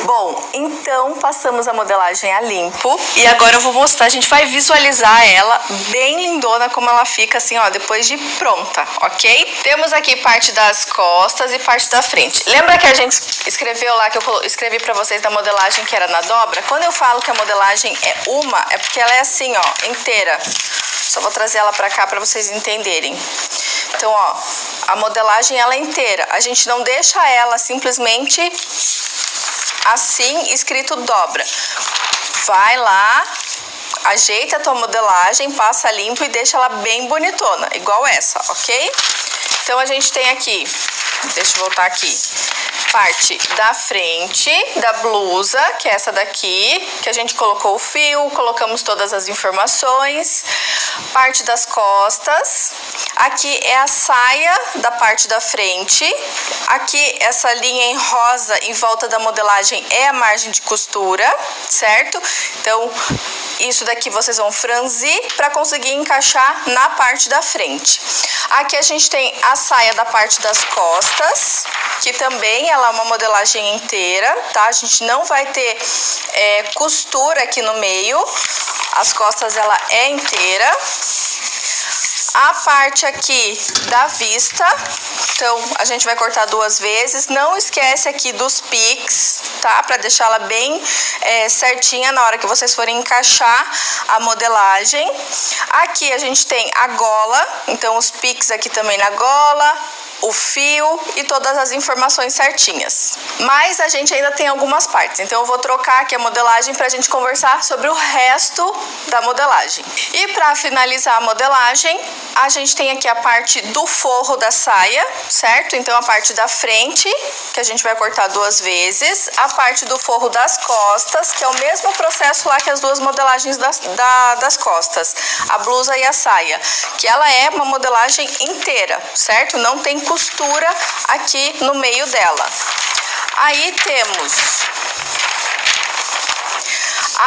Bom, então passamos a modelagem a limpo e agora eu vou mostrar, a gente vai visualizar ela bem lindona como ela fica assim, ó, depois de pronta, ok? Temos aqui parte das costas e parte da frente. Lembra que a gente escreveu lá, que eu escrevi pra vocês da modelagem que era na dobra? Quando eu falo que a modelagem é uma, é porque ela é assim, ó, inteira. Só vou trazer ela pra cá pra vocês entenderem. Então, ó, a modelagem ela é inteira. A gente não deixa ela simplesmente assim, escrito dobra. Vai lá, ajeita a tua modelagem, passa limpo e deixa ela bem bonitona, igual essa, ok? Então, a gente tem aqui, deixa eu voltar aqui, parte da frente da blusa, que é essa daqui, que a gente colocou o fio, colocamos todas as informações, parte das costas, aqui é a saia da parte da frente, aqui essa linha em rosa em volta da modelagem é a margem de costura, certo? Então, isso daqui vocês vão franzir para conseguir encaixar na parte da frente. Aqui a gente tem a saia da parte das costas, que também ela é uma modelagem inteira, tá? A gente não vai ter costura aqui no meio, as costas ela é inteira. A parte aqui da vista, então a gente vai cortar 2 vezes. Não esquece aqui dos piques, tá? Pra deixar ela bem certinha na hora que vocês forem encaixar a modelagem. Aqui a gente tem a gola, então os piques aqui também na gola, o fio e todas as informações certinhas. Mas a gente ainda tem algumas partes, então eu vou trocar aqui a modelagem pra gente conversar sobre o resto da modelagem. E pra finalizar a modelagem, a gente tem aqui a parte do forro da saia, certo? Então a parte da frente, que a gente vai cortar 2 vezes, a parte do forro das costas, que é o mesmo processo lá que as 2 modelagens das costas, a blusa e a saia, que ela é uma modelagem inteira, certo? Não tem costura aqui no meio dela. Aí temos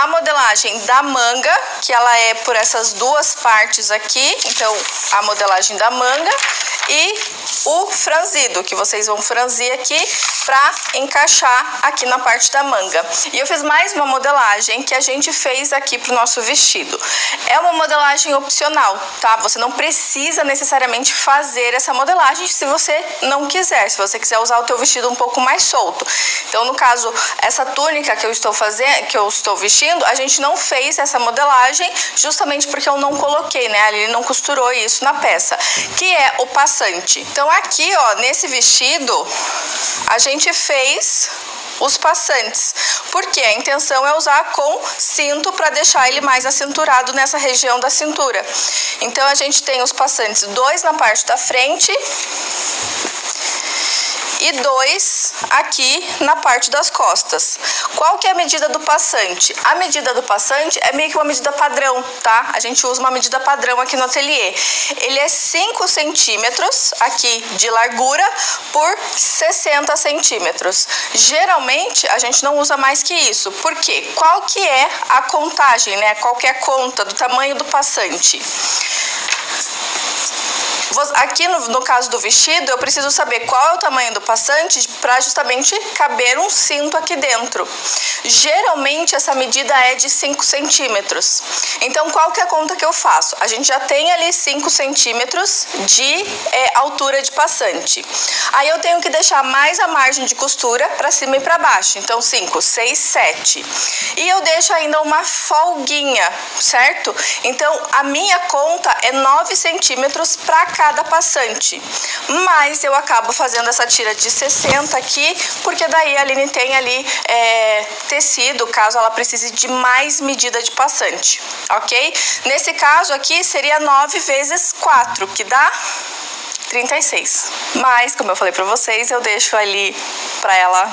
a modelagem da manga, que ela é por essas 2 partes aqui, então a modelagem da manga e o franzido, que vocês vão franzir aqui para encaixar aqui na parte da manga. E eu fiz mais uma modelagem que a gente fez aqui pro nosso vestido. É uma modelagem opcional, tá? Você não precisa necessariamente fazer essa modelagem se você não quiser, se você quiser usar o teu vestido um pouco mais solto. Então, no caso, essa túnica que eu estou vestindo, a gente não fez essa modelagem justamente porque eu não coloquei, né? Ali não costurou isso na peça, que é o passante. Então, aqui, ó, nesse vestido, a gente fez os passantes, porque a intenção é usar com cinto para deixar ele mais acinturado nessa região da cintura. Então, a gente tem os passantes, 2 na parte da frente e 2 aqui na parte das costas. Qual que é a medida do passante? A medida do passante é meio que uma medida padrão, tá? A gente usa uma medida padrão aqui no ateliê. Ele é 5 centímetros aqui de largura por 60 centímetros. Geralmente, a gente não usa mais que isso. Por quê? Qual que é a contagem, né? Qual que é a conta do tamanho do passante? Aqui no caso do vestido, eu preciso saber qual é o tamanho do passante para justamente caber um cinto aqui dentro. Geralmente essa medida é de 5 centímetros. Então qual que é a conta que eu faço? A gente já tem ali 5 centímetros de altura de passante. Aí eu tenho que deixar mais a margem de costura para cima e para baixo. Então 5, 6, 7. E eu deixo ainda uma folguinha, certo? Então a minha conta é 9 centímetros para cada passante, mas eu acabo fazendo essa tira de 60 aqui, porque daí a Aline tem ali tecido, caso ela precise de mais medida de passante, ok? Nesse caso aqui seria 9 vezes 4, que dá 36, mas como eu falei pra vocês, eu deixo ali pra ela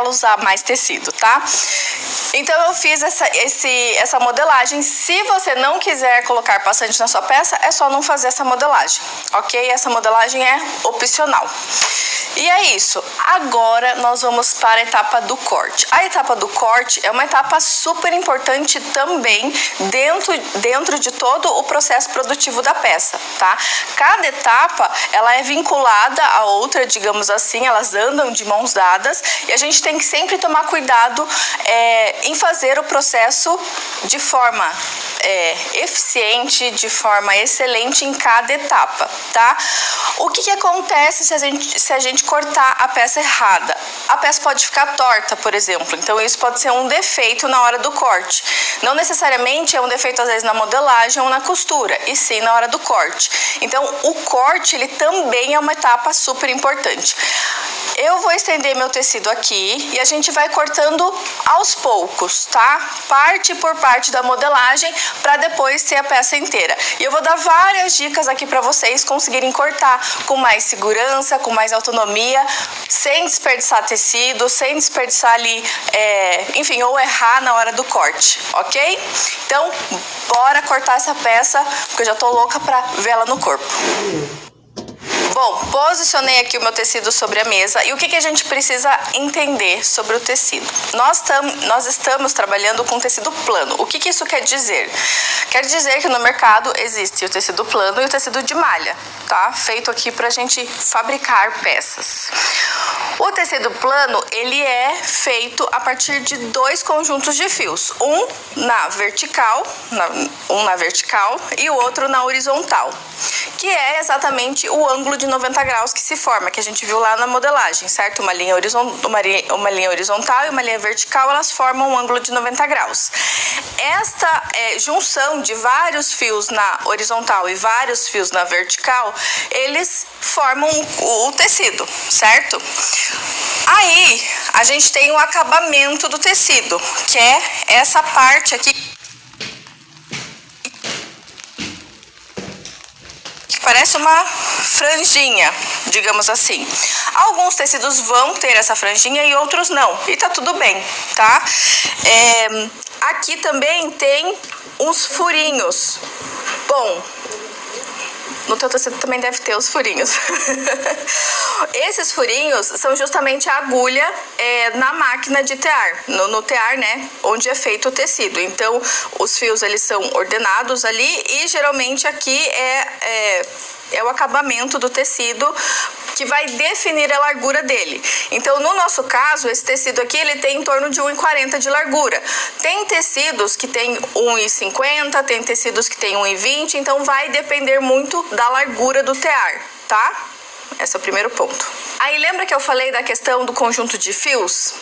usar mais tecido, tá? Então eu fiz essa modelagem. Se você não quiser colocar passante na sua peça, é só não fazer essa modelagem, ok? Essa modelagem é opcional. E é isso. Agora nós vamos para a etapa do corte. A etapa do corte é uma etapa super importante também dentro de todo o processo produtivo da peça, tá? Cada etapa, ela é vinculada à outra, digamos assim, elas andam de mãos dadas e a gente tem que sempre tomar cuidado em fazer o processo de forma eficiente, de forma excelente em cada etapa, tá? O que acontece se a gente cortar a peça errada? A peça pode ficar torta, por exemplo, então isso pode ser um defeito na hora do corte. Não necessariamente é um defeito às vezes na modelagem ou na costura, e sim na hora do corte. Então o corte, ele também é uma etapa super importante. Eu vou estender meu tecido aqui e a gente vai cortando aos poucos, tá? Parte por parte da modelagem para depois ter a peça inteira. E eu vou dar várias dicas aqui para vocês conseguirem cortar com mais segurança, com mais autonomia, sem desperdiçar tecido, sem desperdiçar ali, enfim, ou errar na hora do corte, ok? Então, bora cortar essa peça, porque eu já tô louca pra vê-la no corpo. Bom, posicionei aqui o meu tecido sobre a mesa e o que a gente precisa entender sobre o tecido? Nós estamos trabalhando com tecido plano. O que isso quer dizer? Quer dizer que no mercado existe o tecido plano e o tecido de malha, tá? Feito aqui pra gente fabricar peças. O tecido plano, ele é feito a partir de 2 conjuntos de fios, um na vertical e o outro na horizontal, que é exatamente o ângulo de 90 graus que se forma, que a gente viu lá na modelagem, certo? Uma linha horizontal e uma linha vertical, elas formam um ângulo de 90 graus. Esta junção de vários fios na horizontal e vários fios na vertical, eles formam o tecido, certo? Aí, a gente tem o acabamento do tecido, que é essa parte aqui, que parece uma franjinha, digamos assim. Alguns tecidos vão ter essa franjinha e outros não, e tá tudo bem, tá? Aqui também tem uns furinhos. Bom, no teu tecido também deve ter os furinhos. Esses furinhos são justamente a agulha na máquina de tear, no tear, né, onde é feito o tecido. Então, os fios, eles são ordenados ali e geralmente aqui é o acabamento do tecido que vai definir a largura dele. Então, no nosso caso, esse tecido aqui, ele tem em torno de 1,40 de largura. Tem tecidos que tem 1,50, tem tecidos que tem 1,20, então vai depender muito da largura do tear, tá? Esse é o primeiro ponto. Aí lembra que eu falei da questão do conjunto de fios?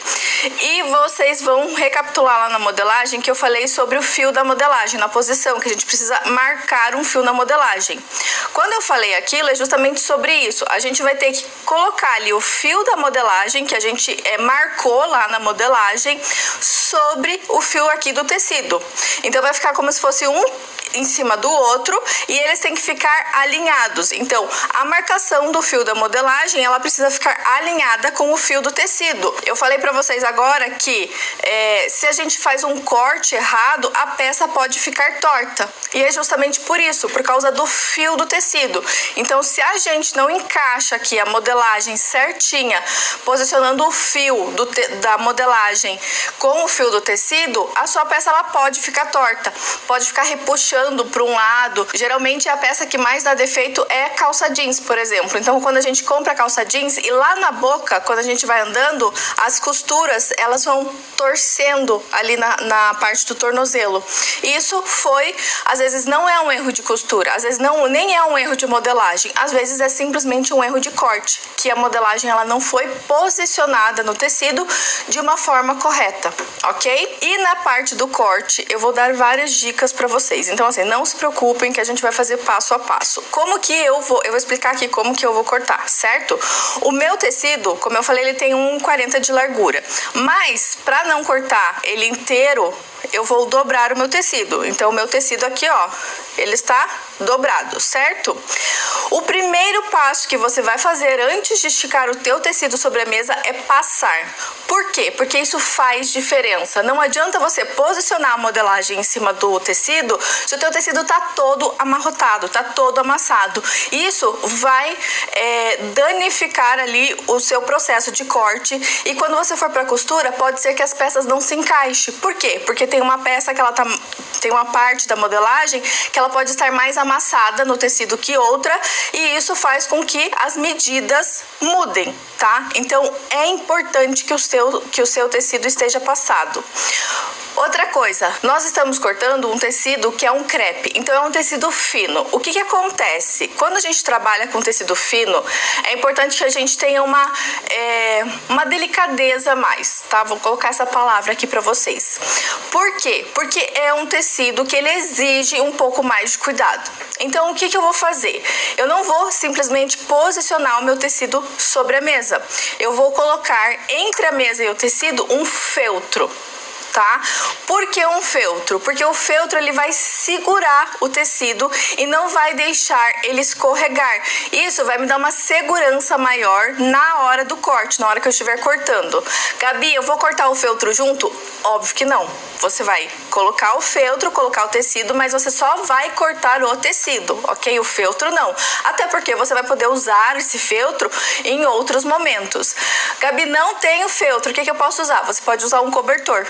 E vocês vão recapitular lá na modelagem que eu falei sobre o fio da modelagem, na posição, que a gente precisa marcar um fio na modelagem. Quando eu falei aquilo, é justamente sobre isso. A gente vai ter que colocar ali o fio da modelagem, que a gente marcou lá na modelagem, sobre o fio aqui do tecido. Então vai ficar como se fosse um em cima do outro e eles têm que ficar alinhados. Então, a marcação do fio da modelagem, ela precisa ficar alinhada com o fio do tecido. Eu falei pra vocês agora que se a gente faz um corte errado, a peça pode ficar torta. E é justamente por isso, por causa do fio do tecido. Então, se a gente não encaixa aqui a modelagem certinha, posicionando o fio da modelagem com o fio do tecido, a sua peça ela pode ficar torta, pode ficar repuxando para um lado. Geralmente a peça que mais dá defeito é calça jeans, por exemplo. Então, quando a gente compra a calça jeans e lá na boca, quando a gente vai andando, as costuras elas vão torcendo ali na parte do tornozelo. Isso às vezes não é um erro de costura, às vezes nem é um erro de modelagem, às vezes é simplesmente um erro de corte, que a modelagem ela não foi posicionada no tecido de uma forma correta, ok? E na parte do corte eu vou dar várias dicas para vocês. Então, assim, não se preocupem que a gente vai fazer passo a passo. Como que eu vou explicar aqui como que eu vou cortar, certo? O meu tecido, como eu falei, ele tem 1,40 de largura. Mas, para não cortar ele inteiro, eu vou dobrar o meu tecido. Então, o meu tecido aqui, ó, ele está dobrado, certo? O primeiro passo que você vai fazer antes de esticar o teu tecido sobre a mesa é passar. Por quê? Porque isso faz diferença. Não adianta você posicionar a modelagem em cima do tecido se o teu tecido tá todo amarrotado, tá todo amassado. Isso vai danificar ali o seu processo de corte, e quando você for para costura, pode ser que as peças não se encaixem. Por quê? Porque tem uma peça que ela tem uma parte da modelagem que ela pode estar mais amassada no tecido que outra, e isso faz com que as medidas mudem, tá? Então é importante que o seu tecido esteja passado. Outra coisa, nós estamos cortando um tecido que é um crepe, então é um tecido fino. O que acontece? Quando a gente trabalha com tecido fino, é importante que a gente tenha uma delicadeza a mais, tá? Vou colocar essa palavra aqui pra vocês. Por quê? Porque é um tecido que ele exige um pouco mais de cuidado. Então, o que eu vou fazer? Eu não vou simplesmente posicionar o meu tecido sobre a mesa. Eu vou colocar entre a mesa e o tecido um feltro. Tá? Por que um feltro? Porque o feltro ele vai segurar o tecido e não vai deixar ele escorregar. Isso vai me dar uma segurança maior na hora do corte, na hora que eu estiver cortando. Gabi, eu vou cortar o feltro junto? Óbvio que não. Você vai colocar o feltro, colocar o tecido, mas você só vai cortar o tecido, ok? O feltro não. Até porque você vai poder usar esse feltro em outros momentos. Gabi, não tenho feltro, o que eu posso usar? Você pode usar um cobertor.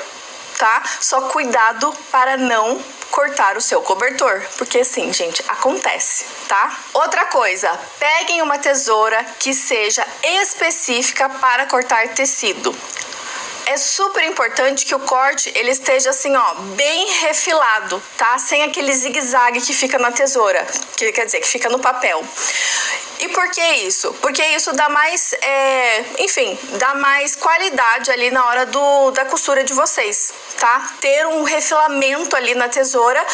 Tá? Só cuidado para não cortar o seu cobertor, porque assim, gente, acontece, tá? Outra coisa, peguem uma tesoura que seja específica para cortar tecido. É super importante que o corte ele esteja assim, ó, bem refilado, tá? Sem aquele zigue-zague que fica na tesoura, que quer dizer, que fica no papel. E por que isso? Porque isso dá mais, dá mais qualidade ali na hora da costura de vocês, tá? Ter um refilamento ali na tesoura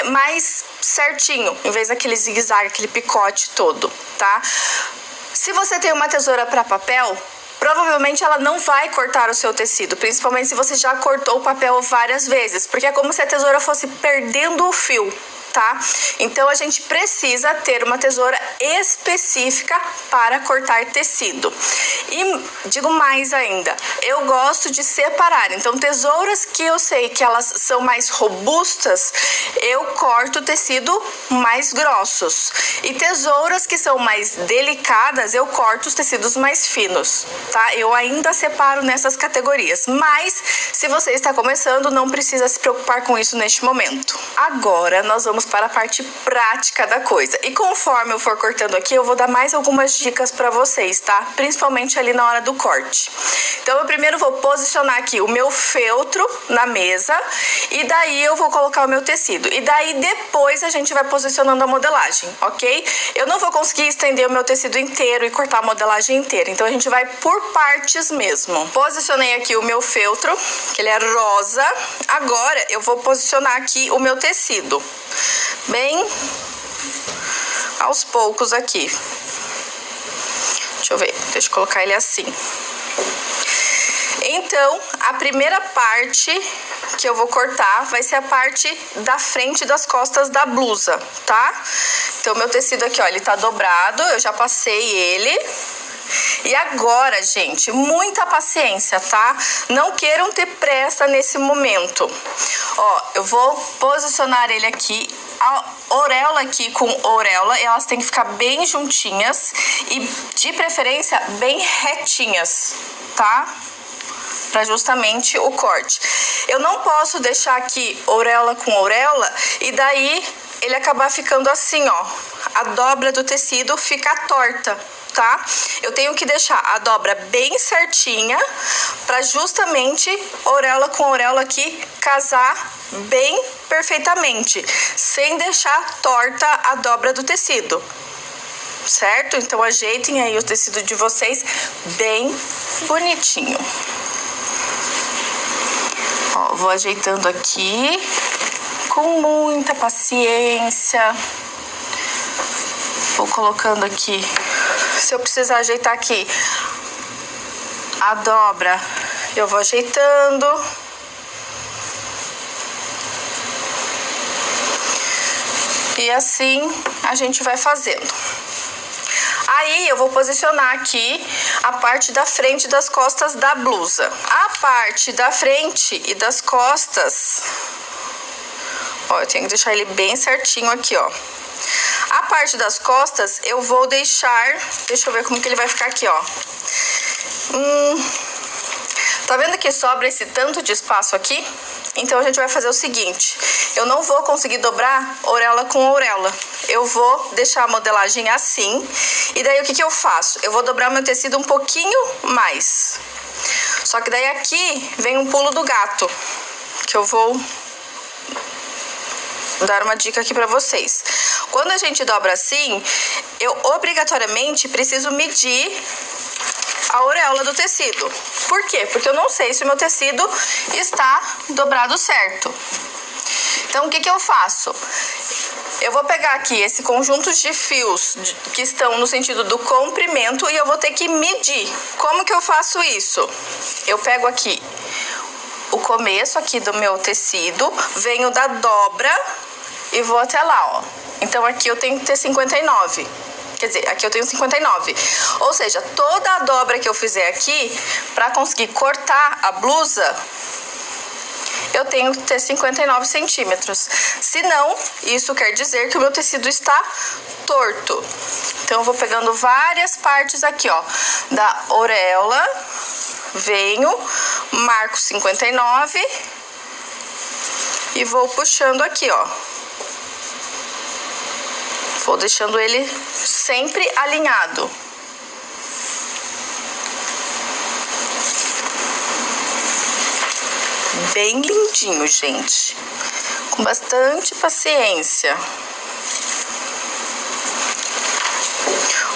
mais certinho, em vez daquele zigue-zague, aquele picote todo, tá? Se você tem uma tesoura para papel, provavelmente ela não vai cortar o seu tecido, principalmente se você já cortou o papel várias vezes, porque é como se a tesoura fosse perdendo o fio, tá? Então a gente precisa ter uma tesoura específica para cortar tecido. E digo mais ainda, eu gosto de separar. Então tesouras que eu sei que elas são mais robustas, eu corto o tecido mais grossos. E tesouras que são mais delicadas, eu corto os tecidos mais finos, tá? Eu ainda separo nessas categorias. Mas se você está começando, não precisa se preocupar com isso neste momento. Agora nós vamos para a parte prática da coisa. E conforme eu for cortando aqui, eu vou dar mais algumas dicas para vocês, tá? Principalmente ali na hora do corte. Então eu primeiro vou posicionar aqui o meu feltro na mesa e daí eu vou colocar o meu tecido. E daí depois a gente vai posicionando a modelagem, ok? Eu não vou conseguir estender o meu tecido inteiro e cortar a modelagem inteira. Então a gente vai por partes mesmo. Posicionei aqui o meu feltro, que ele é rosa. Agora eu vou posicionar aqui o meu tecido. Bem aos poucos aqui. Deixa eu ver, deixa eu colocar ele assim. Então, a primeira parte que eu vou cortar vai ser a parte da frente das costas da blusa, tá? Então, meu tecido aqui, ó, ele tá dobrado, eu já passei ele. E agora, gente, muita paciência, tá? Não queiram ter pressa nesse momento. Ó, eu vou posicionar ele aqui, a auréola aqui com auréola, elas têm que ficar bem juntinhas e, de preferência, bem retinhas, tá? Para justamente o corte. Eu não posso deixar aqui auréola com auréola e daí ele acabar ficando assim, ó. A dobra do tecido fica torta, tá? Eu tenho que deixar a dobra bem certinha para justamente auréola com auréola aqui casar bem perfeitamente, sem deixar torta a dobra do tecido. Certo? Então ajeitem aí o tecido de vocês bem bonitinho. Ó, vou ajeitando aqui com muita paciência. Vou colocando aqui. Se eu precisar ajeitar aqui a dobra, eu vou ajeitando. E assim a gente vai fazendo. Aí eu vou posicionar aqui a parte da frente e das costas da blusa. A parte da frente e das costas, ó, eu tenho que deixar ele bem certinho aqui, ó. A parte das costas eu vou deixar, deixa eu ver como que ele vai ficar aqui, ó. Tá vendo que sobra esse tanto de espaço aqui? Então a gente vai fazer o seguinte, eu não vou conseguir dobrar auréola com auréola. Eu vou deixar a modelagem assim, e daí o que eu faço? Eu vou dobrar meu tecido um pouquinho mais. Só que daí aqui vem um pulo do gato, que eu vou dar uma dica aqui pra vocês. Quando a gente dobra assim, eu obrigatoriamente preciso medir a auréola do tecido. Por quê? Porque eu não sei se o meu tecido está dobrado certo. Então, o que eu faço? Eu vou pegar aqui esse conjunto de fios que estão no sentido do comprimento e eu vou ter que medir. Como que eu faço isso? Eu pego aqui o começo aqui do meu tecido, venho da dobra e vou até lá, ó. Então, aqui eu tenho que ter 59. Quer dizer, aqui eu tenho 59. Ou seja, toda a dobra que eu fizer aqui, para conseguir cortar a blusa, eu tenho que ter 59 centímetros. Se não, isso quer dizer que o meu tecido está torto. Então, eu vou pegando várias partes aqui, ó, da auréola, venho, marco 59 e vou puxando aqui, ó. Vou deixando ele sempre alinhado. Bem lindinho, gente. Com bastante paciência.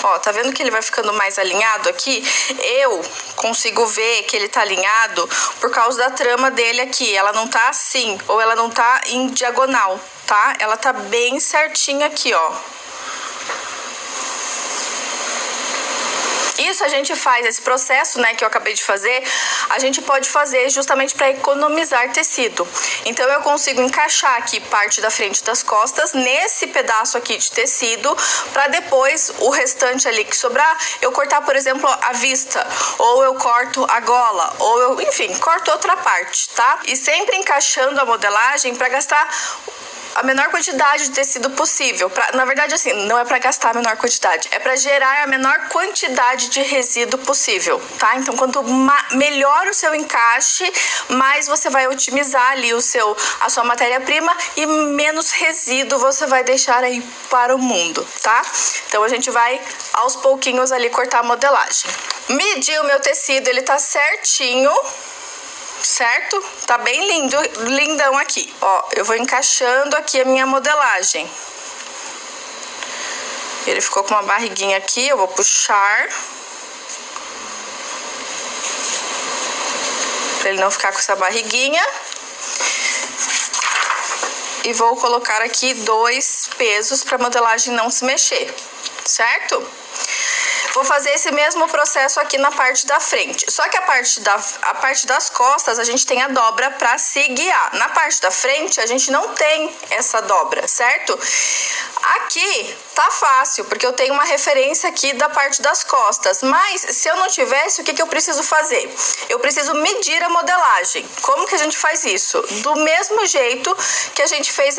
Ó, tá vendo que ele vai ficando mais alinhado aqui? Eu consigo ver que ele tá alinhado por causa da trama dele aqui. Ela não tá assim, ou ela não tá em diagonal, tá? Ela tá bem certinha aqui, ó. Isso a gente faz, esse processo, né, que eu acabei de fazer, a gente pode fazer justamente para economizar tecido. Então, eu consigo encaixar aqui parte da frente e das costas nesse pedaço aqui de tecido, para depois, o restante ali que sobrar, eu cortar, por exemplo, a vista, ou eu corto a gola, ou eu, enfim, corto outra parte, tá? E sempre encaixando a modelagem para gastar a menor quantidade de tecido possível. Na verdade, assim, não é para gastar a menor quantidade, é para gerar a menor quantidade de resíduo possível, tá? Então, quanto melhor o seu encaixe, mais você vai otimizar ali a sua matéria-prima e menos resíduo você vai deixar aí para o mundo, tá? Então, a gente vai aos pouquinhos ali cortar a modelagem. Medi o meu tecido, ele tá certinho, certo? Tá bem lindo, lindão aqui. Ó, eu vou encaixando aqui a minha modelagem. Ele ficou com uma barriguinha aqui, eu vou puxar. Pra ele não ficar com essa barriguinha. E vou colocar aqui 2 pesos pra modelagem não se mexer, certo? Vou fazer esse mesmo processo aqui na parte da frente. Só que a parte das costas, a gente tem a dobra para se guiar. Na parte da frente, a gente não tem essa dobra, certo? Aqui tá fácil, porque eu tenho uma referência aqui da parte das costas. Mas, se eu não tivesse, o que eu preciso fazer? Eu preciso medir a modelagem. Como que a gente faz isso? Do mesmo jeito que a gente fez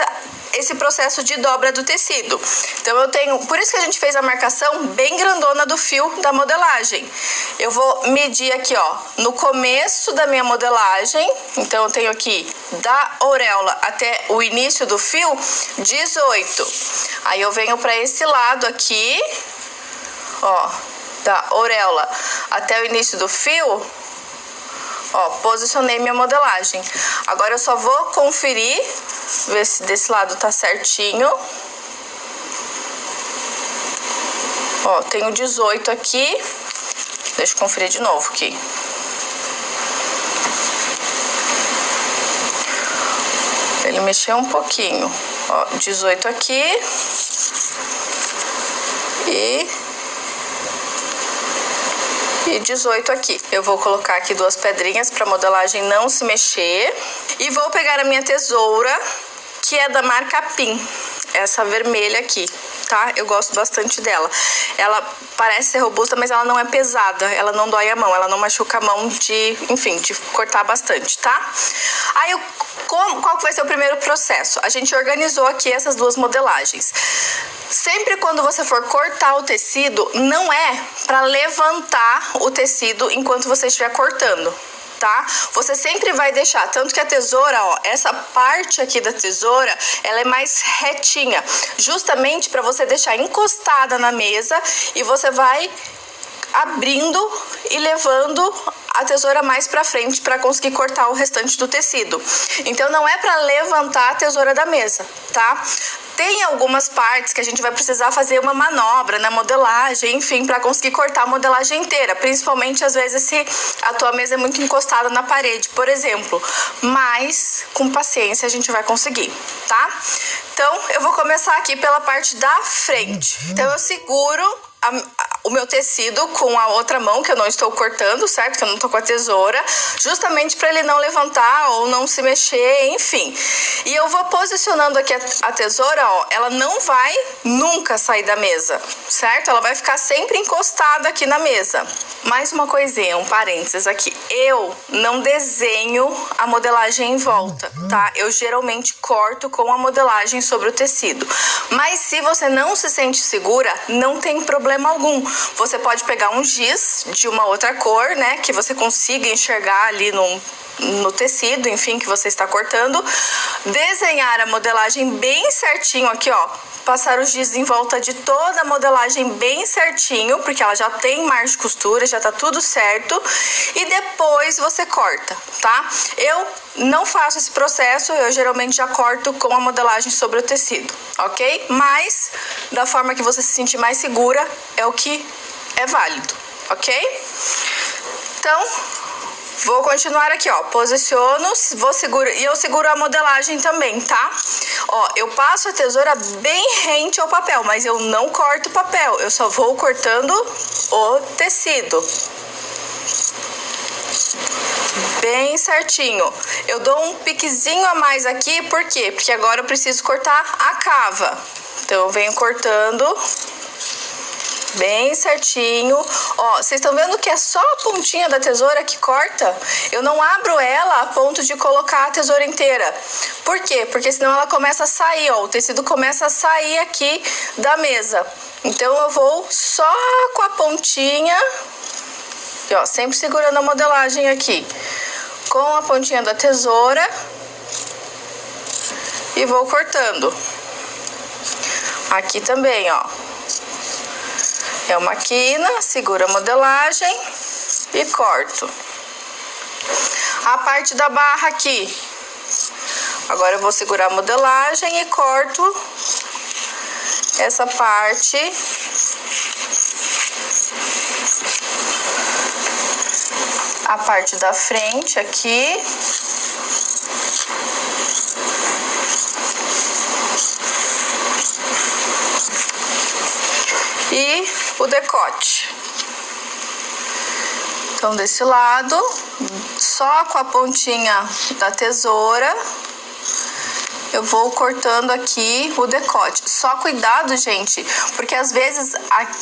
esse processo de dobra do tecido. Então, eu tenho... Por isso que a gente fez a marcação bem grandona do fio da modelagem. Eu vou medir aqui, ó, no começo da minha modelagem. Então, eu tenho aqui da auréola até o início do fio, 18. Aí, eu venho para esse lado aqui, ó, da auréola até o início do fio, ó, posicionei minha modelagem. Agora, eu só vou conferir, ver se desse lado tá certinho. Ó, tenho 18 aqui. Deixa eu conferir de novo aqui. Ele mexeu um pouquinho. Ó, 18 aqui. E 18 aqui. Eu vou colocar aqui 2 pedrinhas para a modelagem não se mexer. E vou pegar a minha tesoura, que é da marca Pin. essa vermelha aqui, tá? Eu gosto bastante dela. Ela parece ser robusta, mas ela não é pesada, ela não dói a mão, ela não machuca a mão enfim, de cortar bastante, tá? Aí, qual que vai ser o primeiro processo? A gente organizou aqui essas duas modelagens. Sempre quando você for cortar o tecido, não é para levantar o tecido enquanto você estiver cortando, tá? Você sempre vai deixar, tanto que a tesoura, ó, essa parte aqui da tesoura, ela é mais retinha, justamente para você deixar encostada na mesa e você vai abrindo e levando a tesoura mais pra frente para conseguir cortar o restante do tecido. Então não é para levantar a tesoura da mesa, tá? Tem algumas partes que a gente vai precisar fazer uma manobra na modelagem, enfim, para conseguir cortar a modelagem inteira, principalmente às vezes se a tua mesa é muito encostada na parede, por exemplo. Mas com paciência a gente vai conseguir, tá? Então eu vou começar aqui pela parte da frente. Então eu seguro o meu tecido com a outra mão, que eu não estou cortando, certo? Que eu não tô com a tesoura, justamente para ele não levantar ou não se mexer, enfim. E eu vou posicionando aqui a tesoura, ó, ela não vai nunca sair da mesa, certo? Ela vai ficar sempre encostada aqui na mesa. Mais uma coisinha, um parênteses aqui. Eu não desenho a modelagem em volta, tá? Eu geralmente corto com a modelagem sobre o tecido. Mas se você não se sente segura, não tem problema algum. Você pode pegar um giz de uma outra cor, né, que você consiga enxergar ali no tecido, enfim, que você está cortando, desenhar a modelagem bem certinho aqui, ó, passar o giz em volta de toda a modelagem bem certinho, porque ela já tem margem de costura, já tá tudo certo, e depois você corta, tá? Eu não faço esse processo, eu geralmente já corto com a modelagem sobre o tecido, ok? Mas, da forma que você se sentir mais segura, é o que é válido, ok? Então, vou continuar aqui, ó, posiciono, e eu seguro a modelagem também, tá? Ó, eu passo a tesoura bem rente ao papel, mas eu não corto o papel, eu só vou cortando o tecido. Bem certinho. Eu dou um piquezinho a mais aqui, por quê? Porque agora eu preciso cortar a cava. Então eu venho cortando bem certinho. Ó, vocês estão vendo que é só a pontinha da tesoura que corta? Eu não abro ela a ponto de colocar a tesoura inteira. Por quê? Porque senão ela começa a sair, ó, o tecido começa a sair aqui da mesa. Então eu vou só com a pontinha, e, ó, sempre segurando a modelagem aqui, com a pontinha da tesoura, e vou cortando. Aqui também, ó. É uma quina, segura a modelagem e corto. A parte da barra aqui. Agora eu vou segurar a modelagem e corto essa parte. A parte da frente aqui. E o decote. Então, desse lado, só com a pontinha da tesoura, eu vou cortando aqui o decote. Só cuidado, gente, porque às vezes,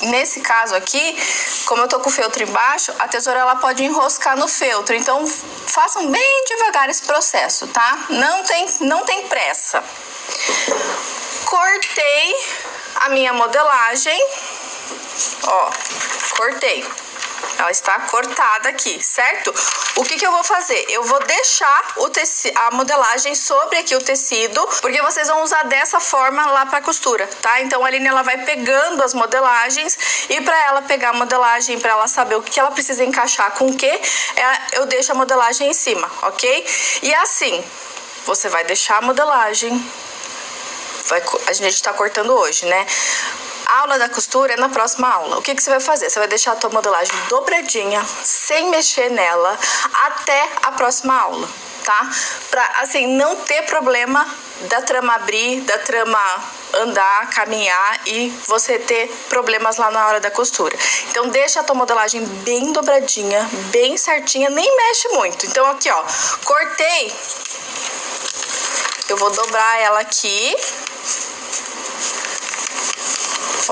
nesse caso aqui, como eu tô com o feltro embaixo, a tesoura ela pode enroscar no feltro. Então, façam bem devagar esse processo, tá? Não tem pressa. Cortei a minha modelagem. Ó, cortei. Ela está cortada aqui, certo? O que eu vou fazer? Eu vou deixar a modelagem sobre aqui o tecido, porque vocês vão usar dessa forma lá pra costura, tá? Então a Aline, ela vai pegando as modelagens, e pra ela pegar a modelagem, pra ela saber o que ela precisa encaixar com o que, eu deixo a modelagem em cima, ok? E assim, você vai deixar a modelagem, a gente tá cortando hoje, né? A aula da costura é na próxima aula. O que você vai fazer? Você vai deixar a tua modelagem dobradinha, sem mexer nela, até a próxima aula, tá? Pra, assim, não ter problema da trama abrir, da trama andar, caminhar e você ter problemas lá na hora da costura. Então, deixa a tua modelagem bem dobradinha, bem certinha, nem mexe muito. Então, aqui, ó, cortei. Eu vou dobrar ela aqui.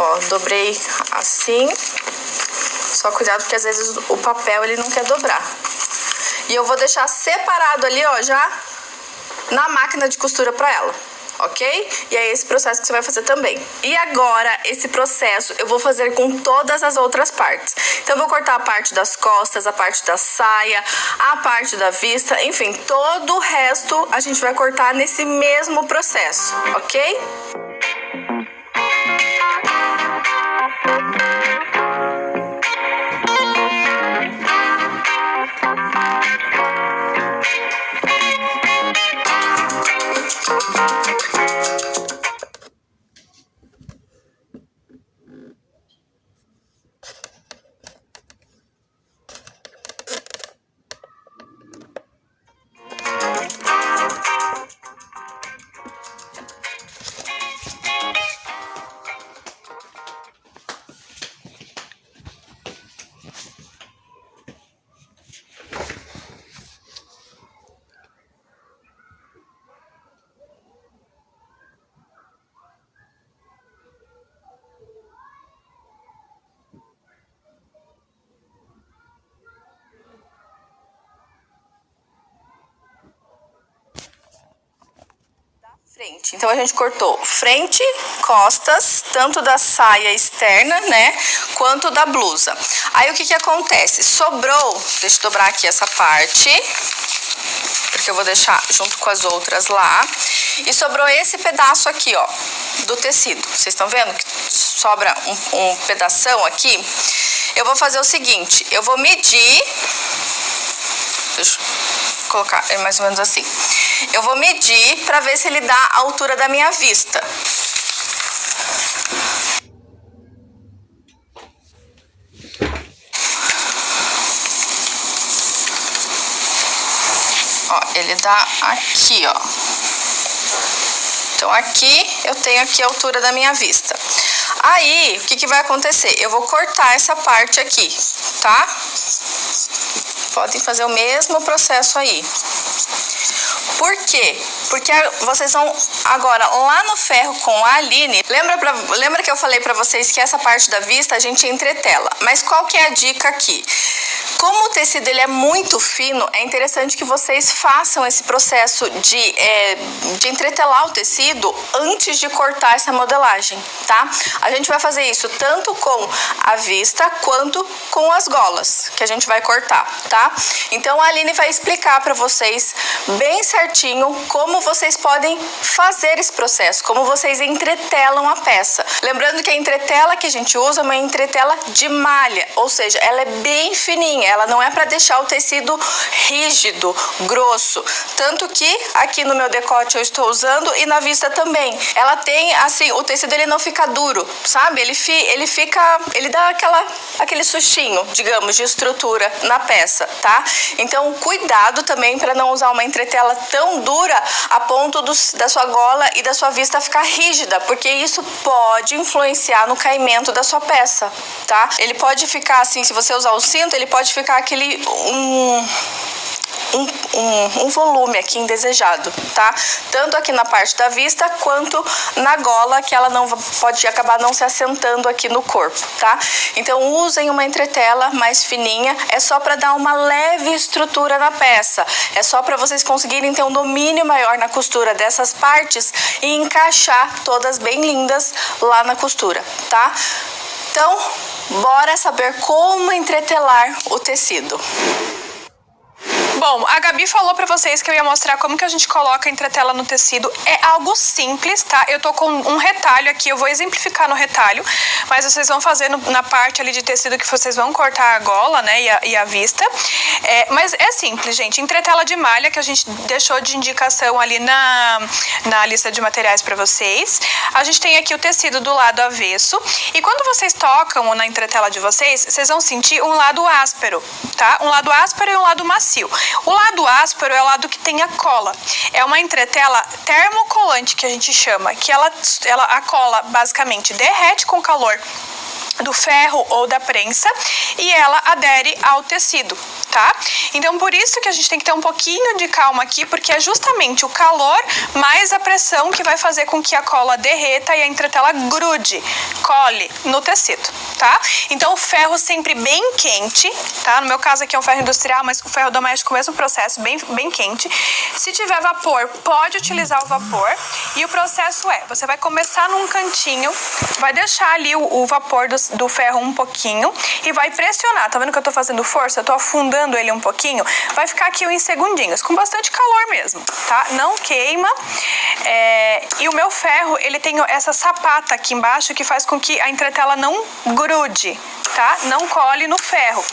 Ó, dobrei assim. Só cuidado porque às vezes o papel ele não quer dobrar. E eu vou deixar separado ali, ó, já na máquina de costura pra ela, ok? E é esse processo que você vai fazer também. E agora, esse processo eu vou fazer com todas as outras partes. Então eu vou cortar a parte das costas, a parte da saia, a parte da vista, enfim, todo o resto a gente vai cortar nesse mesmo processo, ok? Frente. Então a gente cortou frente, costas, tanto da saia externa, né, quanto da blusa. Aí o que acontece? Sobrou, deixa eu dobrar aqui essa parte, porque eu vou deixar junto com as outras lá. E sobrou esse pedaço aqui, ó, do tecido. Vocês estão vendo que sobra um pedação aqui? Eu vou fazer o seguinte, eu vou medir, deixa eu colocar mais ou menos assim. Eu vou medir para ver se ele dá a altura da minha vista. Ó, ele dá aqui, ó. Então aqui eu tenho aqui a altura da minha vista. Aí, o que vai acontecer? Eu vou cortar essa parte aqui, tá? Podem fazer o mesmo processo aí. Por quê? Porque vocês vão agora lá no ferro com a Aline. Lembra que eu falei pra vocês que essa parte da vista a gente entretela. Mas qual que é a dica aqui? Como o tecido ele é muito fino, é interessante que vocês façam esse processo de entretelar o tecido antes de cortar essa modelagem, tá? A gente vai fazer isso tanto com a vista quanto com as golas que a gente vai cortar, tá? Então a Aline vai explicar para vocês bem certinho como vocês podem fazer esse processo, como vocês entretelam a peça. Lembrando que a entretela que a gente usa é uma entretela de malha, ou seja, ela é bem fininha. Ela não é para deixar o tecido rígido, grosso. Tanto que aqui no meu decote eu estou usando e na vista também. Ela tem, assim, o tecido ele não fica duro, sabe? Ele dá aquele sustinho, digamos, de estrutura na peça, tá? Então, cuidado também para não usar uma entretela tão dura a ponto da sua gola e da sua vista ficar rígida, porque isso pode influenciar no caimento da sua peça, tá? Ele pode ficar assim, se você usar o cinto, ele pode ficar aquele um volume aqui indesejado, tá? Tanto aqui na parte da vista quanto na gola, que ela não pode acabar não se assentando aqui no corpo, tá? Então usem uma entretela mais fininha, é só para dar uma leve estrutura na peça, é só para vocês conseguirem ter um domínio maior na costura dessas partes e encaixar todas bem lindas lá na costura, tá? Então, bora saber como entretelar o tecido. Bom, a Gabi falou pra vocês que eu ia mostrar como que a gente coloca a entretela no tecido. É algo simples, tá? Eu tô com um retalho aqui, eu vou exemplificar no retalho, mas vocês vão fazer na parte ali de tecido que vocês vão cortar a gola, né, e a vista. Mas é simples, gente. Entretela de malha, que a gente deixou de indicação ali na lista de materiais pra vocês. A gente tem aqui o tecido do lado avesso. E quando vocês tocam na entretela de vocês vão sentir um lado áspero, tá? Um lado áspero e um lado macio. O lado áspero é o lado que tem a cola. É uma entretela termocolante que a gente chama, que a cola basicamente derrete com calor do ferro ou da prensa e ela adere ao tecido, tá? Então, por isso que a gente tem que ter um pouquinho de calma aqui, porque é justamente o calor mais a pressão que vai fazer com que a cola derreta e a entretela grude, cole no tecido, tá? Então, o ferro sempre bem quente, tá? No meu caso aqui é um ferro industrial, mas o ferro doméstico, o mesmo processo, bem quente. Se tiver vapor, pode utilizar o vapor. E o processo você vai começar num cantinho, vai deixar ali o vapor do ferro um pouquinho e vai pressionar. Tá vendo que eu tô fazendo força? Eu tô afundando ele um pouquinho. Vai ficar aqui em segundinhos, com bastante calor mesmo, tá? Não queima. E o meu ferro, ele tem essa sapata aqui embaixo que faz com que a entretela não grude, tá? Não cole no ferro.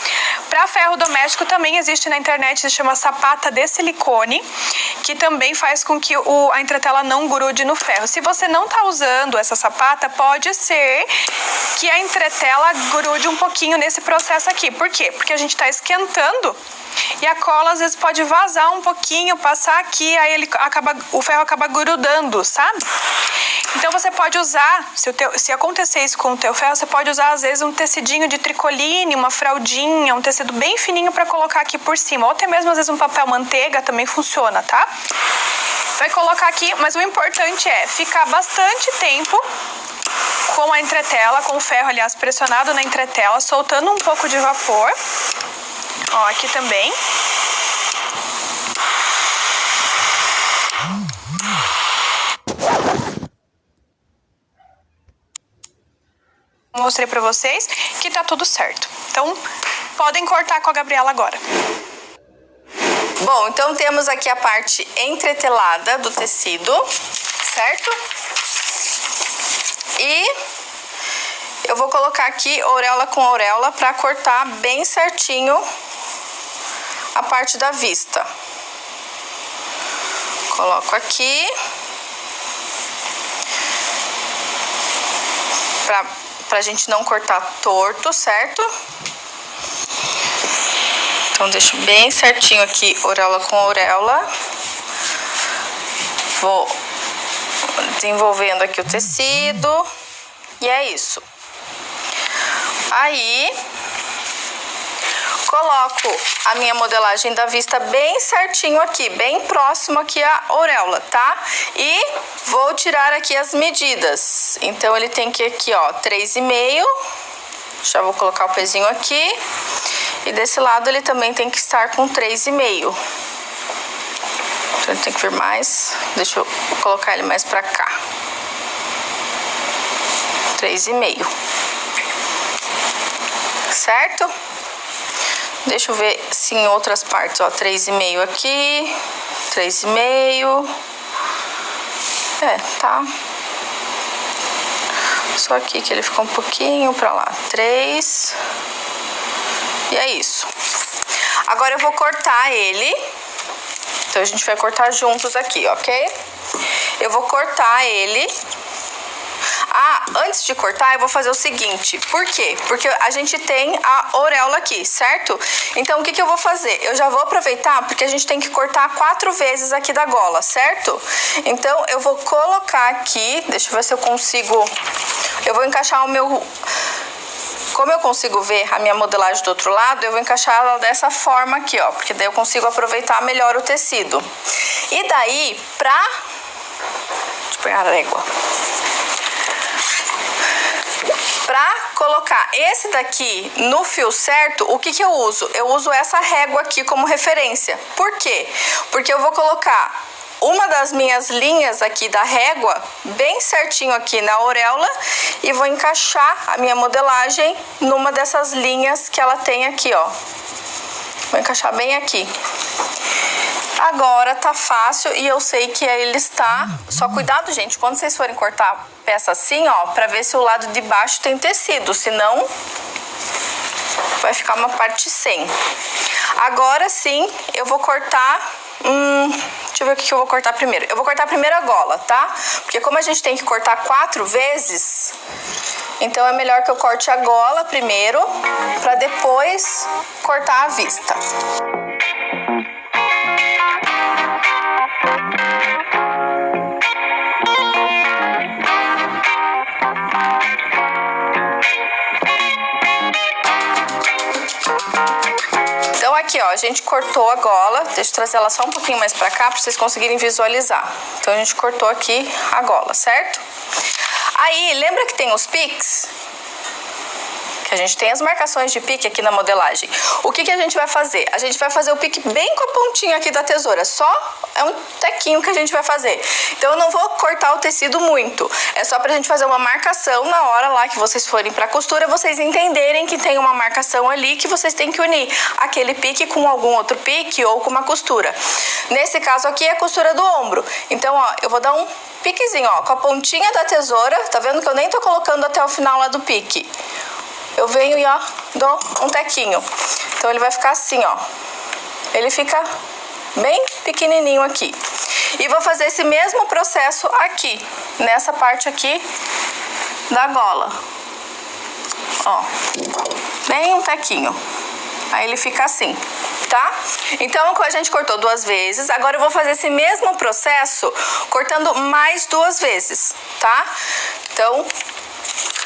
Para ferro doméstico também existe na internet, se chama sapata de silicone, que também faz com que a entretela não grude no ferro. Se você não tá usando essa sapata, pode ser que a entretela grude um pouquinho nesse processo aqui. Por quê? Porque a gente tá esquentando e a cola às vezes pode vazar um pouquinho, passar aqui, aí o ferro acaba grudando, sabe? Então você pode usar, se acontecer isso com o teu ferro, você pode usar às vezes um tecidinho de tricoline, uma fraldinha, um tecido bem fininho para colocar aqui por cima, ou até mesmo às vezes um papel manteiga também funciona, tá? Vai colocar aqui, mas o importante é ficar bastante tempo com a entretela, com o ferro, aliás, pressionado na entretela, soltando um pouco de vapor. Ó, aqui também. Mostrei pra vocês que tá tudo certo. Então, podem cortar com a Gabriela agora. Bom, então temos aqui a parte entretelada do tecido, certo? E eu vou colocar aqui auréola com auréola para cortar bem certinho a parte da vista. Coloco aqui pra gente não cortar torto, certo? Então deixo bem certinho aqui, auréola com auréola. Vou desenvolvendo aqui o tecido. E é isso. Aí coloco a minha modelagem da vista bem certinho aqui, bem próximo aqui à auréola, tá? E vou tirar aqui as medidas. Então ele tem que ir aqui, ó, 3,5. Já vou colocar o pezinho aqui. E desse lado ele também tem que estar com 3,5. Então ele tem que vir mais. Deixa eu colocar ele mais pra cá. 3,5. Certo? Deixa eu ver se em outras partes, ó, 3,5 aqui, 3,5. Tá. Só aqui que ele ficou um pouquinho pra lá. 3. E é isso. Agora eu vou cortar ele. Então a gente vai cortar juntos aqui, ok? Eu vou cortar ele. Antes de cortar, eu vou fazer o seguinte. Por quê? Porque a gente tem a auréola aqui, certo? Então, o que eu vou fazer? Eu já vou aproveitar, porque a gente tem que cortar 4 vezes aqui da gola, certo? Então, eu vou colocar aqui. Deixa eu ver se eu consigo. Eu vou encaixar o meu. Como eu consigo ver a minha modelagem do outro lado, eu vou encaixar ela dessa forma aqui, ó. Porque daí eu consigo aproveitar melhor o tecido. E daí, Deixa eu pegar a régua. Pra colocar esse daqui no fio certo, o que eu uso? Eu uso essa régua aqui como referência. Por quê? Porque eu vou colocar uma das minhas linhas aqui da régua bem certinho aqui na auréola e vou encaixar a minha modelagem numa dessas linhas que ela tem aqui, ó. Vou encaixar bem aqui. Agora tá fácil e eu sei que ele está... Só cuidado, gente, quando vocês forem cortar peça assim, ó, pra ver se o lado de baixo tem tecido, senão vai ficar uma parte sem. Agora sim, eu vou cortar... Deixa eu ver o que eu vou cortar primeiro. Eu vou cortar primeiro a gola, tá? Porque como a gente tem que cortar 4 vezes, então é melhor que eu corte a gola primeiro, pra depois cortar a vista. aqui, ó, a gente cortou a gola. Deixa eu trazer ela só um pouquinho mais pra cá pra vocês conseguirem visualizar. Então, a gente cortou aqui a gola, certo? Aí, lembra que tem os piques? Que a gente tem as marcações de pique aqui na modelagem. O que a gente vai fazer? A gente vai fazer o pique bem com a pontinha aqui da tesoura. Só é um tequinho que a gente vai fazer. Então, eu não vou cortar o tecido muito. É só pra gente fazer uma marcação na hora lá que vocês forem pra costura, vocês entenderem que tem uma marcação ali que vocês têm que unir aquele pique com algum outro pique ou com uma costura. Nesse caso aqui é a costura do ombro. Então, ó, eu vou dar um piquezinho, ó, com a pontinha da tesoura. Tá vendo que eu nem tô colocando até o final lá do pique? Eu venho e, ó, dou um tequinho. Então, ele vai ficar assim, ó. Ele fica bem pequenininho aqui. E vou fazer esse mesmo processo aqui, nessa parte aqui da gola. Ó, bem um tequinho. Aí, ele fica assim, tá? Então, a gente cortou 2 vezes. Agora, eu vou fazer esse mesmo processo cortando mais 2 vezes, tá? Então...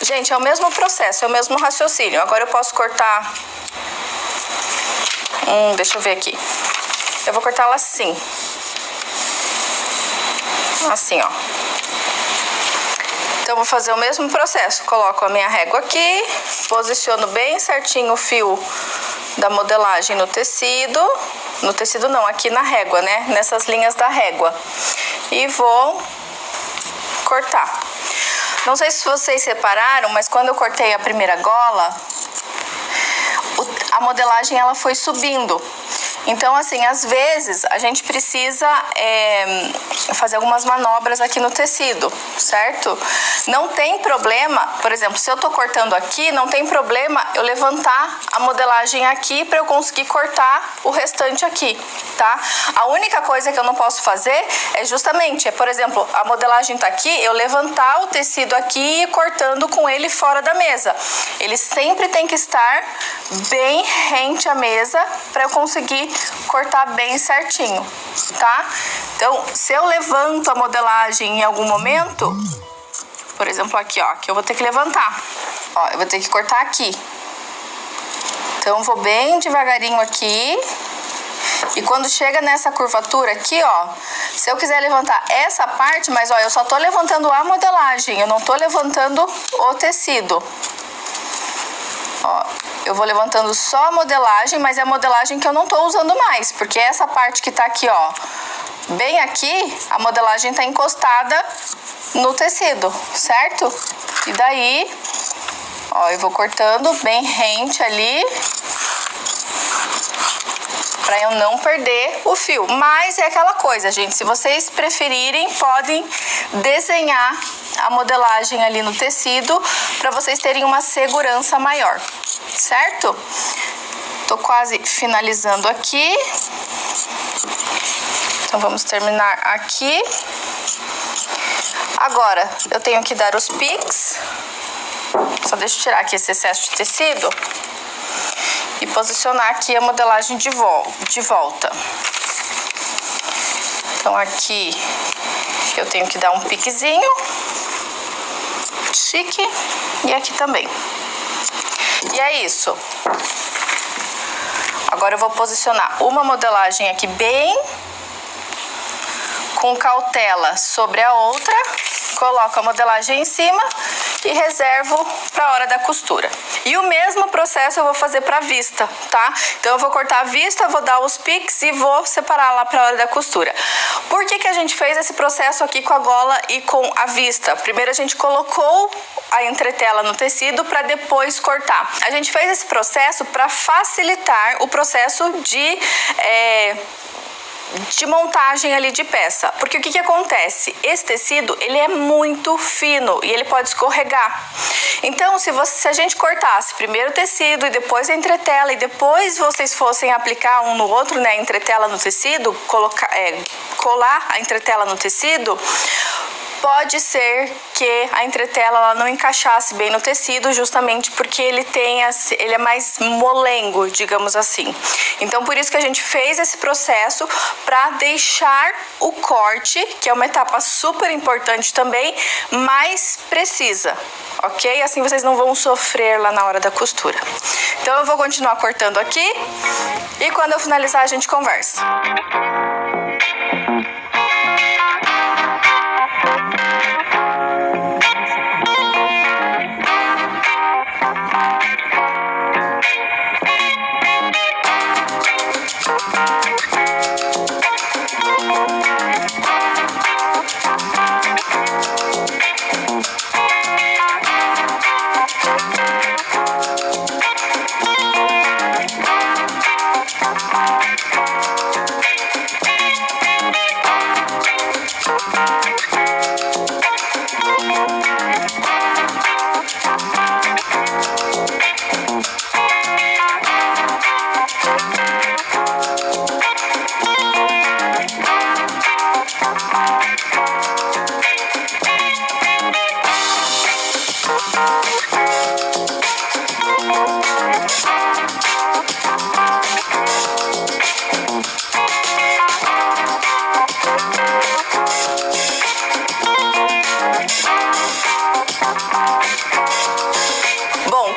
Gente, é o mesmo processo, é o mesmo raciocínio. Agora eu posso cortar... deixa eu ver aqui. Eu vou cortar ela assim. Assim, ó. Então, eu vou fazer o mesmo processo. Coloco a minha régua aqui, posiciono bem certinho o fio da modelagem no tecido. No tecido não, aqui na régua, né? Nessas linhas da régua. E vou cortar. Não sei se vocês repararam, mas quando eu cortei a primeira gola, a modelagem ela foi subindo. Então, assim, às vezes a gente precisa fazer algumas manobras aqui no tecido, certo? Não tem problema, por exemplo, se eu tô cortando aqui, não tem problema eu levantar a modelagem aqui para eu conseguir cortar o restante aqui, tá? A única coisa que eu não posso fazer é justamente, por exemplo, a modelagem tá aqui, eu levantar o tecido aqui e ir cortando com ele fora da mesa. Ele sempre tem que estar bem rente à mesa para eu conseguir cortar bem certinho, tá? Então, se eu levanto a modelagem em algum momento, por exemplo, aqui, ó, que eu vou ter que levantar, ó, eu vou ter que cortar aqui. Então, eu vou bem devagarinho aqui. E quando chega nessa curvatura aqui, ó, se eu quiser levantar essa parte, mas ó, eu só tô levantando a modelagem, eu não tô levantando o tecido. Ó, eu vou levantando só a modelagem, mas é a modelagem que eu não tô usando mais, porque essa parte que tá aqui, ó, bem aqui, a modelagem tá encostada no tecido, certo? E daí, ó, eu vou cortando bem rente ali, pra eu não perder o fio. Mas é aquela coisa, gente, se vocês preferirem, podem desenhar a modelagem ali no tecido para vocês terem uma segurança maior, certo? Tô quase finalizando aqui. Então, vamos terminar aqui. Agora, eu tenho que dar os piques. Só deixa eu tirar aqui esse excesso de tecido e posicionar aqui a modelagem de volta. Então, aqui eu tenho que dar um piquezinho chique e aqui também. E é isso. Agora eu vou posicionar uma modelagem aqui bem com cautela sobre a outra, coloco a modelagem em cima e reservo para a hora da costura. E o mesmo processo eu vou fazer para a vista, tá? Então eu vou cortar a vista, vou dar os piques e vou separar lá para a hora da costura. Por que a gente fez esse processo aqui com a gola e com a vista? Primeiro a gente colocou a entretela no tecido para depois cortar. A gente fez esse processo para facilitar o processo de montagem ali de peça, porque o que acontece? Esse tecido, ele é muito fino e ele pode escorregar. Então, se a gente cortasse primeiro o tecido e depois a entretela e depois vocês fossem aplicar um no outro, né, a entretela no tecido, colar a entretela no tecido, pode ser que a entretela ela não encaixasse bem no tecido, justamente porque ele é mais molengo, digamos assim. Então, por isso que a gente fez esse processo para deixar o corte, que é uma etapa super importante também, mais precisa, ok? Assim vocês não vão sofrer lá na hora da costura. Então eu vou continuar cortando aqui e quando eu finalizar a gente conversa.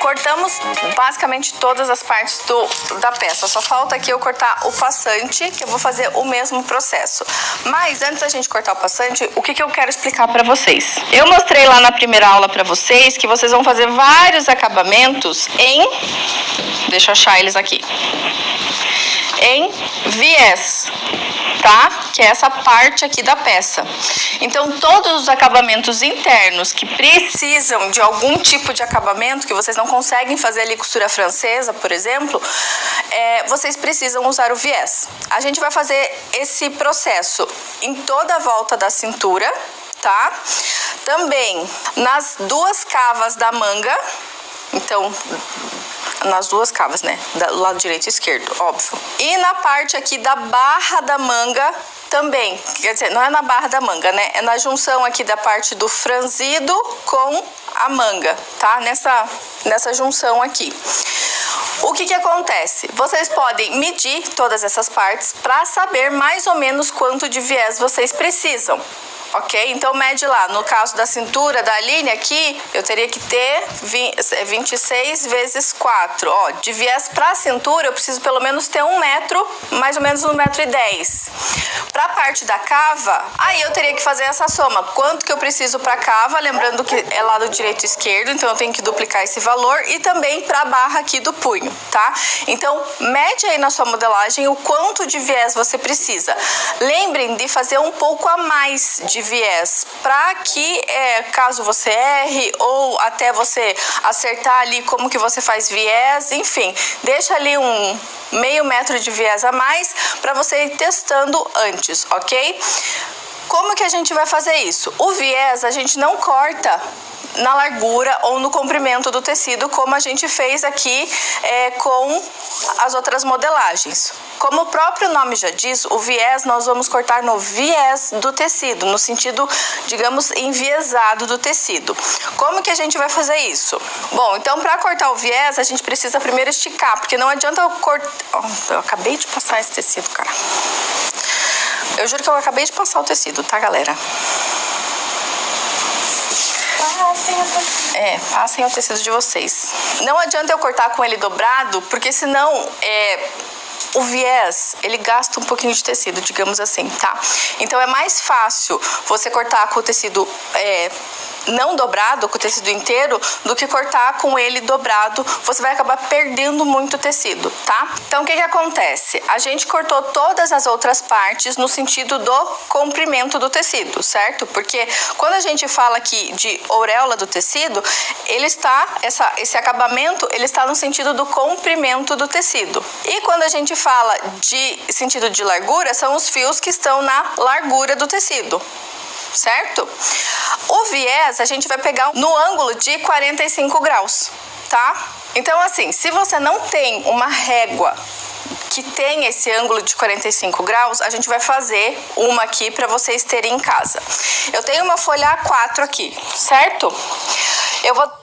Cortamos basicamente todas as partes da peça, só falta aqui eu cortar o passante, que eu vou fazer o mesmo processo. Mas antes da gente cortar o passante, o que eu quero explicar pra vocês? Eu mostrei lá na primeira aula pra vocês que vocês vão fazer vários acabamentos em... Deixa eu achar eles aqui. Em viés, tá? Que é essa parte aqui da peça. Então, todos os acabamentos internos que precisam de algum tipo de acabamento, que vocês não conseguem fazer ali costura francesa, por exemplo, vocês precisam usar o viés. A gente vai fazer esse processo em toda a volta da cintura, tá? Também nas duas cavas da manga, então... nas duas cavas, né? Do lado direito e esquerdo, óbvio. E na parte aqui da barra da manga também. Quer dizer, não é na barra da manga, né? É na junção aqui da parte do franzido com a manga, tá? Nessa junção aqui. O que acontece? Vocês podem medir todas essas partes para saber mais ou menos quanto de viés vocês precisam. Ok? Então, mede lá. No caso da cintura da Aline aqui, eu teria que ter 26 vezes 4. Ó, de viés pra cintura, eu preciso pelo menos ter 1 metro, mais ou menos 1,10 m. Pra parte da cava, aí eu teria que fazer essa soma. Quanto que eu preciso pra cava, lembrando que é lado direito e esquerdo, então eu tenho que duplicar esse valor. E também pra barra aqui do punho, tá? Então, mede aí na sua modelagem o quanto de viés você precisa. Lembrem de fazer um pouco a mais de viés, para que caso você erre ou até você acertar ali como que você faz viés, enfim, deixa ali um meio metro de viés a mais para você ir testando antes, ok? Como que a gente vai fazer isso? O viés a gente não corta na largura ou no comprimento do tecido, como a gente fez aqui com as outras modelagens. Como o próprio nome já diz, o viés nós vamos cortar no viés do tecido, no sentido, digamos, enviesado do tecido. Como que a gente vai fazer isso? Bom, então para cortar o viés, a gente precisa primeiro esticar, porque não adianta eu cortar... Oh, eu acabei de passar esse tecido, cara. Eu juro que eu acabei de passar o tecido, tá, galera? Passem o tecido de vocês. Não adianta eu cortar com ele dobrado, porque senão o viés, ele gasta um pouquinho de tecido, digamos assim, tá? Então é mais fácil você cortar com o tecido não dobrado, com o tecido inteiro, do que cortar com ele dobrado. Você vai acabar perdendo muito tecido, tá? Então o que acontece? A gente cortou todas as outras partes no sentido do comprimento do tecido, certo? Porque quando a gente fala aqui de auréola do tecido, ele está, esse acabamento, ele está no sentido do comprimento do tecido. E quando a gente fala de sentido de largura, são os fios que estão na largura do tecido, certo? O viés a gente vai pegar no ângulo de 45 graus, tá? Então assim, se você não tem uma régua que tem esse ângulo de 45 graus, a gente vai fazer uma aqui para vocês terem em casa. Eu tenho uma folha A4 aqui, certo? Eu vou